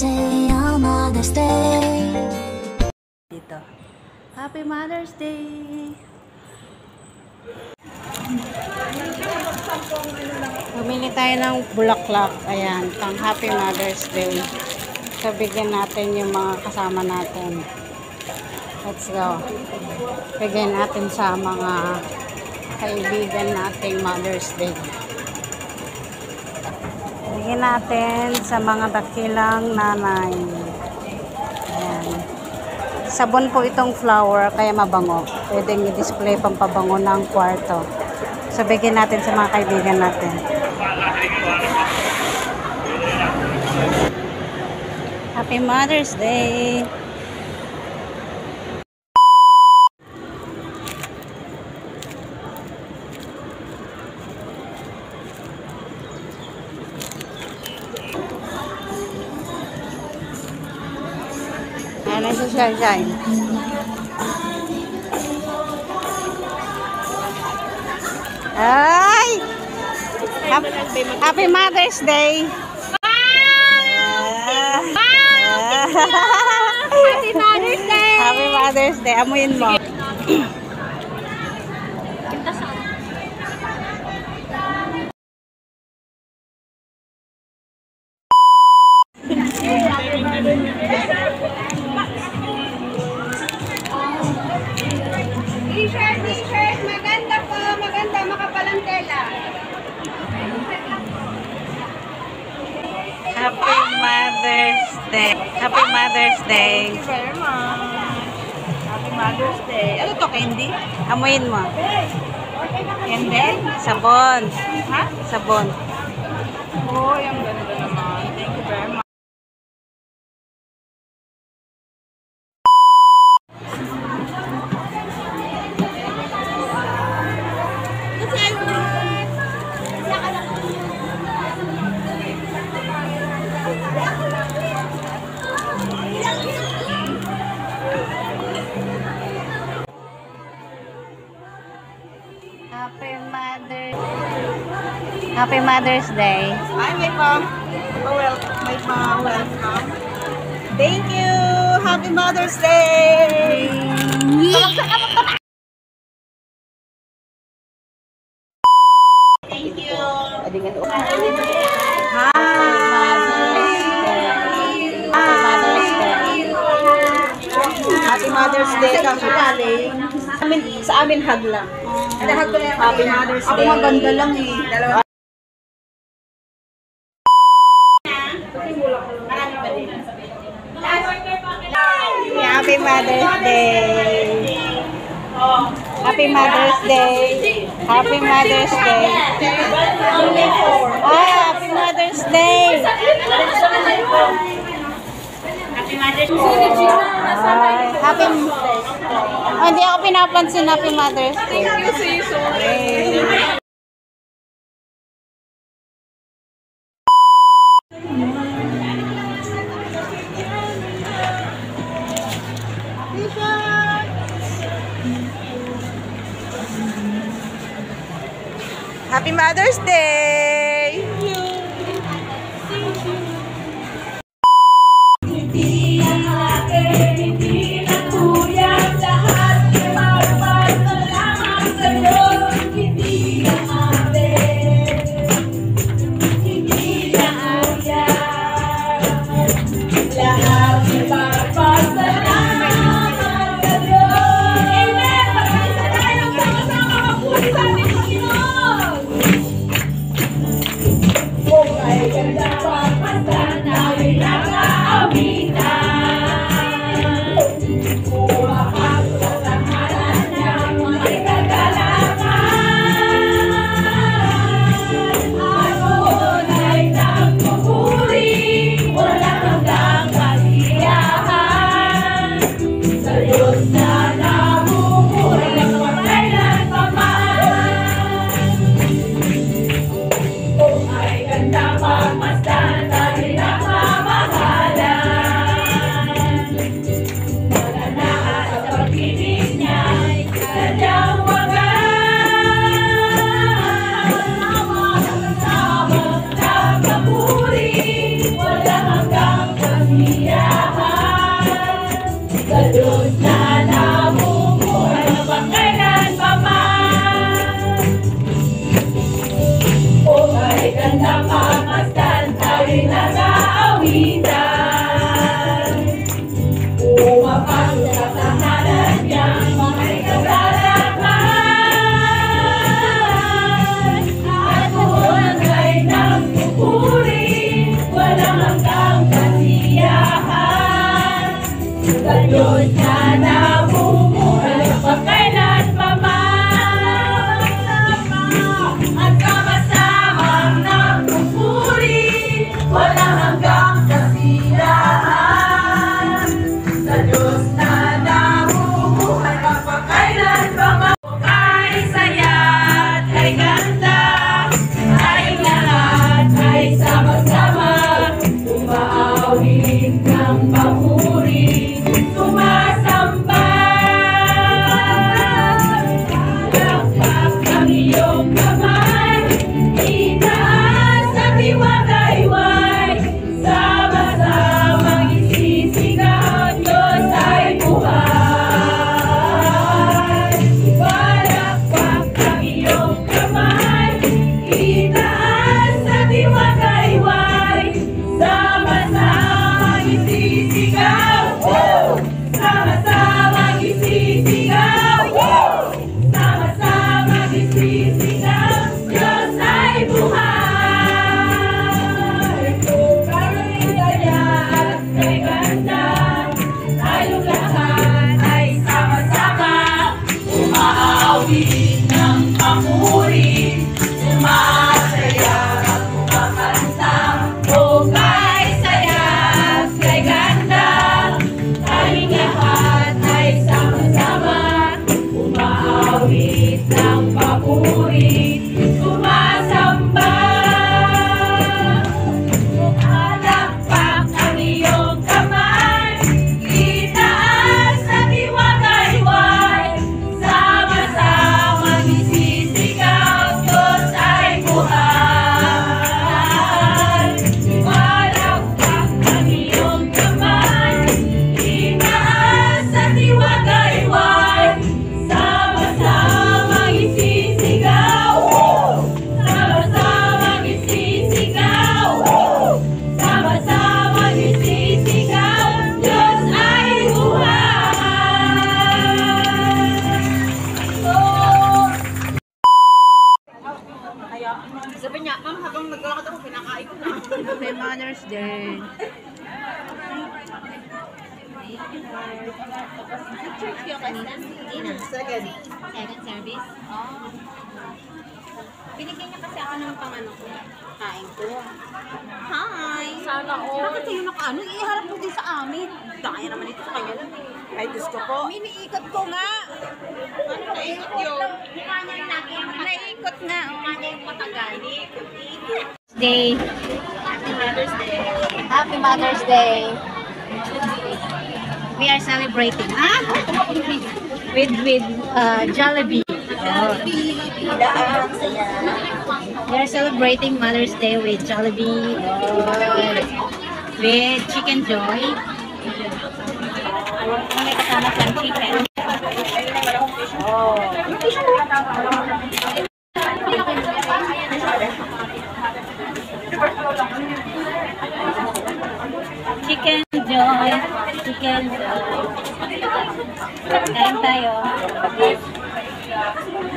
Day on Mother's Day. Dito. Happy Mother's Day! Bumili tayo ng bulaklak. Ayan, pang Happy Mother's Day. So, bigyan natin yung mga kasama natin. Let's go. Bigyan natin sa mga kaibigan nating Mother's Day. Bigyan natin sa mga dakilang nanay. Ayan. Sabon po itong flower, kaya mabango. Pwedeng i-display pang pabango ng kwarto. So, bigyan natin sa mga kaibigan natin. Happy Mother's Day! Ayan si Shai. Ay! Happy Mother's Day! Happy Mother's Day! Happy Mother's Day! Amuyin mo. T-shirt, maganda po, maganda, makapalang tela. Happy Mother's Day! Happy Mother's Day! Thank you very much. Happy Mother's Day. Ano to, candy? Amuyin mo. Candy? Sabon. Ha? Sabon. Oh, yung ganda naman. Thank you very much. Happy Mother's Day. Hi, may welcome. Thank you. Happy Mother's Day. Thank you. Happy Mother's Day kami galing. Sa amin hug lang. Hug ko lang. Happy Mother's Day. Ako maganda lang eh. Dalawa. Happy Mother's Day. Happy Mother's Day. Happy Mother's Day. Happy Mother's Day. Happy Mother's Day. Happy. Oh, hindi ako pinapansin. Happy Mother's Day. Happy Mother's Day! Ganda pagmasdan Sa Diyos na namumuhay pagkailan pa man. At sama-samang nagpupuri, walang hanggang kasiyahan. Sa Diyos na namumuhay pagkailan pa man. Kay saya at kay ganda, tayong lahat ay sama-sama, umaawit ng papuri, sumasamba. Palakpak ang iyong kamay, itaas at iwagayway, sama-samang isisigaw, Diyos ay buhay. Palakpak ang iyong kamay, itaas at iwagayway, sama-samang isisigaw, sama-samang isisigaw, sama-samang isisigaw, Diyos ay buhay. Kay saya at kay ganda, tayong lahat ay sama-sama, umaawit ng papuri, sumasaya at kumakanta. O kay saya at kay ganda, tayong lahat ay sama-sama, umaawit ng papuri, sumasamba. Palakpak ang iyong kamay, itaas at iwagayway, sama-samang isisigaw, Diyos ay buhay. Palakpak ang iyong kamay, itaas at iwagayway, sama-samang isisigaw, sama-samang isisigaw, sama-samang isisigaw, Diyos ay buhay. Sabi niya, ma'am, habang naglalakad ako, pinakain ko na. Happy Mother's Day. Church kayo kanina? Second. Second service? Binigyan niya kasi ako ng pangano ko. Kain ko. Hi! Sana all. Bakit kayo nakaano? Iharap mo din sa amin. Daya naman ito sa kanya lang. Ay, Diyos ko po. Miniikot ko nga. Ano naikot yun? Mukha niya yung lagi yung naikot nga. Mukha niya yung matagal. Day. Happy Mother's Day. Happy Mother's Day. We are celebrating. With Jollibee. We are celebrating Mother's Day with Jollibee. With Chicken Joy. May kasama siyang chicken. Chicken Joy. Chicken Joy. Kain tayo.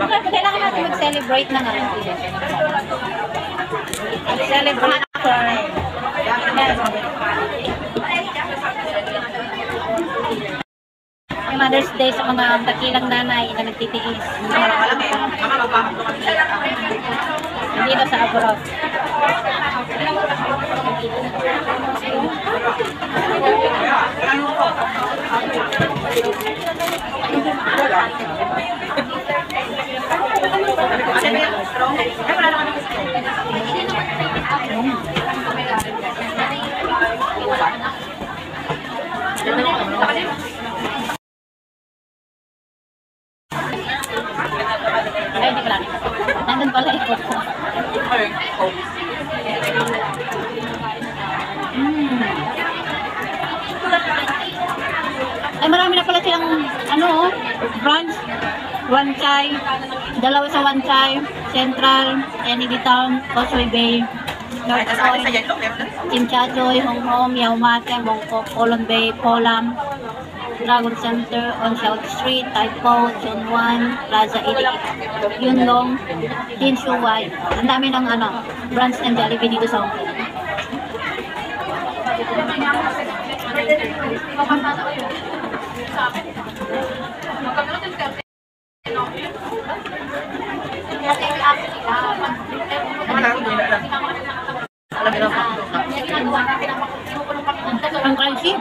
Kailangan natin mag-celebrate na nga. Celebrate for Mother's Day sa mga takilang nanay na nagtitiis. Dito sa abroad. Ay, hindi pala. Nandun pala ito. Ay, marami na pala silang, branch. One Chai, dalawa sa One Chai, Central, Kennedy Town, Causeway Bay, North Point, Chimchachoy, Hong Hong, Yaumate, Mongkok, Colon Bay, Polam, Dragon Center, on South Street, Taipo, Chunwan, Plaza 88, Yunlong, Tinshuwai. Ang dami ng branch ng Jollibee dito sa Hong Kong. Ang crunchy.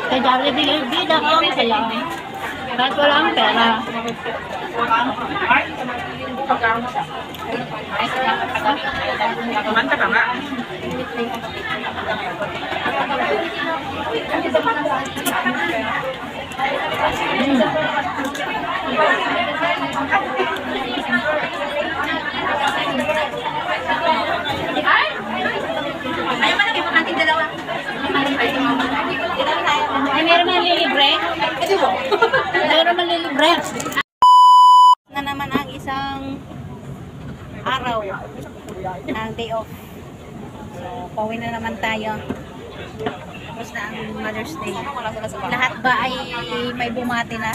Kaya Jollibee, bida ko ang saya. Kahit wala ang pera. Kumanta ka nga. Ay, meron man lilibre? Meron man lilibre. Na naman ang isang araw ng day off. So, pauwi na naman tayo. Tapos na ang Mother's Day. Lahat ba ay may bumati na?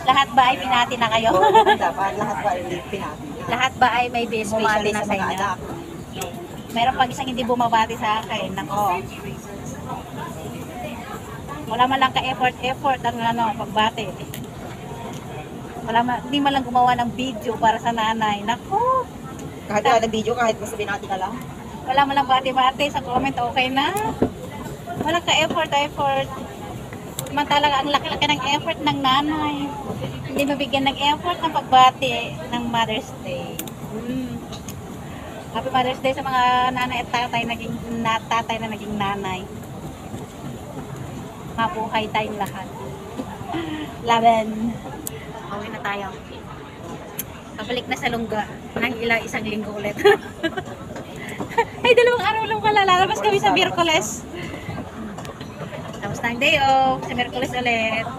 Lahat ba ay pinati na kayo? Dapat lahat ba ay pinati? Lahat ba ay may special Bumati na sa sa mga inyo? anak. Meron pag isang hindi bumabati sa akin. Nako. Wala man lang ka-effort ang pagbati. Hindi man lang gumawa ng video para sa nanay. Nako. Kahit wala ng video, kahit basta binati ka lang. Wala man lang bati-bati sa comment, okay na. Wala ka-effort. Samantalang ang laki-laki ng effort ng nanay. Hindi mabigyan ng effort ng pagbati ng Mother's Day. Happy Mother's Day sa mga nanay at tatay na naging nanay. Mabuhay tayong lahat. Laban. Pauwi na tayo. Pabalik na sa Lungga ng isang linggo ulit. Ay, 2 araw lang pala. Lalabas kami sa Miyerkules. Tapos na ang day off. Sa Miyerkules ulit.